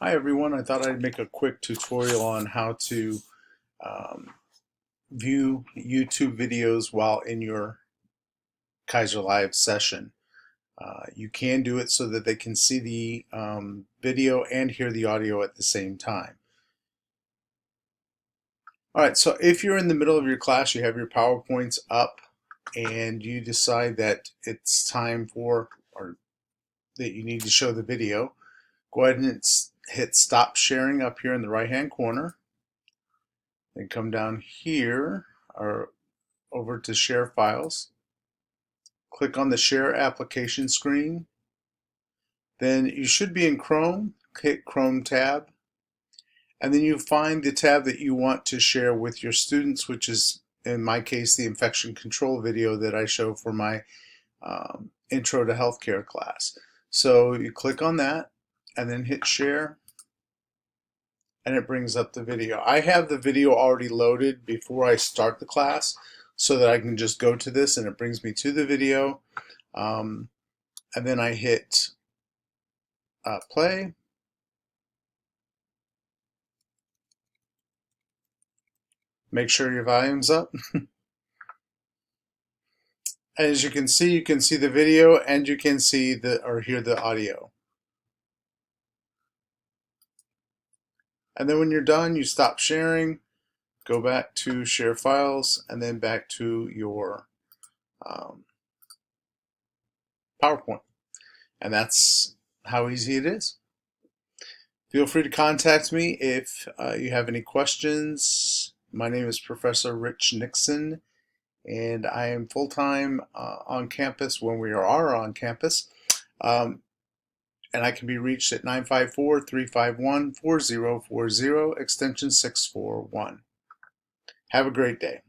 Hi everyone, I thought I'd make a quick tutorial on how to um, view YouTube videos while in your Keiser Live session. You can do it so that they can see the video and hear the audio at the same time. Alright, so if you're in the middle of your class, you have your PowerPoints up and you decide that it's time for, or that you need to show the video, go ahead and hit stop sharing up here in the right hand corner. Then come down here or over to share files. Click on the share application screen. Then you should be in Chrome. Hit Chrome tab. And then you find the tab that you want to share with your students, which is in my case the infection control video that I show for my intro to healthcare class. So you click on that and then hit share, and it brings up the video. I have the video already loaded before I start the class so that I can just go to this and it brings me to the video. And then I hit play. Make sure your volume's up. As you can see the video and you can see or hear the audio. And then when you're done, you stop sharing, go back to share files, and then back to your PowerPoint. And that's how easy it is. Feel free to contact me if you have any questions. My name is Professor Rich Nixon, and I am full-time on campus when we are on campus. And I can be reached at 954-351-4040, extension 641. Have a great day.